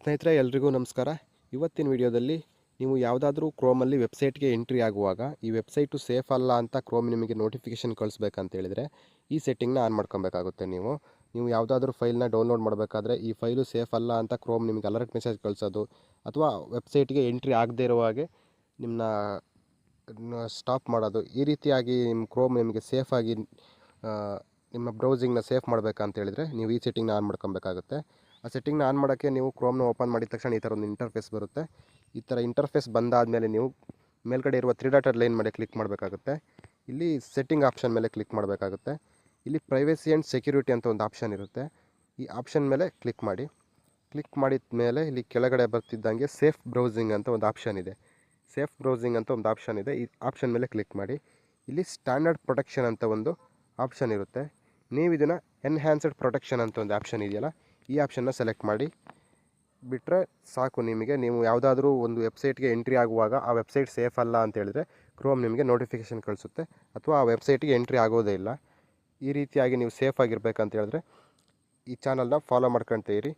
ಸ್ನೇಹಿತರೆ ಎಲ್ರಿಗೂ ನಮಸ್ಕಾರ. ಇವತ್ತಿನ ವಿಡಿಯೋದಲ್ಲಿ ನೀವು ಯಾವುದಾದ್ರೂ ಕ್ರೋಮಲ್ಲಿ ವೆಬ್ಸೈಟ್ಗೆ ಎಂಟ್ರಿ ಆಗುವಾಗ ಈ ವೆಬ್ಸೈಟು ಸೇಫ್ ಅಲ್ಲ ಅಂತ ಕ್ರೋಮ್ ನಿಮಗೆ ನೋಟಿಫಿಕೇಷನ್ ಕಳಿಸ್ಬೇಕಂತ ಹೇಳಿದರೆ ಈ ಸೆಟ್ಟಿಂಗ್ನ ಆನ್ ಮಾಡ್ಕೊಬೇಕಾಗುತ್ತೆ. ನೀವು ಯಾವುದಾದ್ರೂ ಫೈಲ್ನ ಡೌನ್ಲೋಡ್ ಮಾಡಬೇಕಾದ್ರೆ ಈ ಫೈಲು ಸೇಫ್ ಅಲ್ಲ ಅಂತ ಕ್ರೋಮ್ ನಿಮಗೆ ಅಲರ್ಟ್ ಮೆಸೇಜ್ ಕಳಿಸೋದು ಅಥವಾ ವೆಬ್ಸೈಟ್ಗೆ ಎಂಟ್ರಿ ಆಗದೇ ಇರೋ ಹಾಗೆ ನಿಮ್ಮನ್ನ ಸ್ಟಾಪ್ ಮಾಡೋದು, ಈ ರೀತಿಯಾಗಿ ನಿಮ್ಮ ಕ್ರೋಮ್ ನಿಮಗೆ ಸೇಫಾಗಿ ನಿಮ್ಮ ಬ್ರೌಸಿಂಗ್ನ ಸೇಫ್ ಮಾಡಬೇಕಂತ ಹೇಳಿದರೆ ನೀವು ಈ ಸೆಟ್ಟಿಂಗ್ನ ಆನ್ ಮಾಡ್ಕೊಬೇಕಾಗುತ್ತೆ. ಆ ಸೆಟ್ಟಿಂಗ್ನ ಆನ್ ಮಾಡೋಕ್ಕೆ ನೀವು ಕ್ರೋಮ್ನ ಓಪನ್ ಮಾಡಿದ ತಕ್ಷಣ ಈ ಥರ ಒಂದು ಇಂಟರ್ಫೇಸ್ ಬರುತ್ತೆ. ಈ ಥರ ಇಂಟರ್ಫೇಸ್ ಬಂದಾದಮೇಲೆ ನೀವು ಮೇಲ್ಗಡೆ ಇರುವ 3 ಡಾಟೆಡ್ ಲೈನ್ ಮೇಲೆ ಕ್ಲಿಕ್ ಮಾಡಬೇಕಾಗುತ್ತೆ. ಇಲ್ಲಿ ಸೆಟ್ಟಿಂಗ್ ಆಪ್ಷನ್ ಮೇಲೆ ಕ್ಲಿಕ್ ಮಾಡಬೇಕಾಗುತ್ತೆ. ಇಲ್ಲಿ ಪ್ರೈವೇಸಿ ಆ್ಯಂಡ್ ಸೆಕ್ಯೂರಿಟಿ ಅಂತ ಒಂದು ಆಪ್ಷನ್ ಇರುತ್ತೆ. ಈ ಆಪ್ಷನ್ ಮೇಲೆ ಕ್ಲಿಕ್ ಮಾಡಿ. ಕ್ಲಿಕ್ ಮಾಡಿದ ಮೇಲೆ ಇಲ್ಲಿ ಕೆಳಗಡೆ ಬರ್ತಿದ್ದಂಗೆ ಸೇಫ್ ಬ್ರೌಸಿಂಗ್ ಅಂತ ಒಂದು ಆಪ್ಷನ್ ಇದೆ. ಸೇಫ್ ಬ್ರೌಸಿಂಗ್ ಅಂತ ಒಂದು ಆಪ್ಷನ್ ಇದೆ. ಈ ಆಪ್ಷನ್ ಮೇಲೆ ಕ್ಲಿಕ್ ಮಾಡಿ. ಇಲ್ಲಿ ಸ್ಟ್ಯಾಂಡರ್ಡ್ ಪ್ರೊಟೆಕ್ಷನ್ ಅಂತ ಒಂದು ಆಪ್ಷನ್ ಇರುತ್ತೆ. ನೀವು ಇದನ್ನು ಎನ್ಹ್ಯಾನ್ಸ್ಡ್ ಪ್ರೊಟೆಕ್ಷನ್ ಅಂತ ಒಂದು ಆಪ್ಷನ್ ಇದೆಯಲ್ಲ, ಈ ಆಪ್ಷನ್ನ ಸೆಲೆಕ್ಟ್ ಮಾಡಿ ಬಿಟ್ಟರೆ ಸಾಕು. ನೀವು ಯಾವುದಾದ್ರೂ ಒಂದು ವೆಬ್ಸೈಟ್ಗೆ ಎಂಟ್ರಿ ಆಗುವಾಗ ಆ ವೆಬ್ಸೈಟ್ ಸೇಫ್ ಅಲ್ಲ ಅಂತ ಹೇಳಿದ್ರೆ ಕ್ರೋಮ್ ನಿಮಗೆ ನೋಟಿಫಿಕೇಷನ್ ಕಳಿಸುತ್ತೆ ಅಥವಾ ಆ ವೆಬ್ಸೈಟಿಗೆ ಎಂಟ್ರಿ ಆಗೋದೇ ಇಲ್ಲ. ಈ ರೀತಿಯಾಗಿ ನೀವು ಸೇಫ್ ಆಗಿರಬೇಕಂತ ಹೇಳಿದ್ರೆ ಈ ಚಾನಲ್ನ ಫಾಲೋ ಮಾಡ್ಕೊಳ್ತಾ ಇರಿ.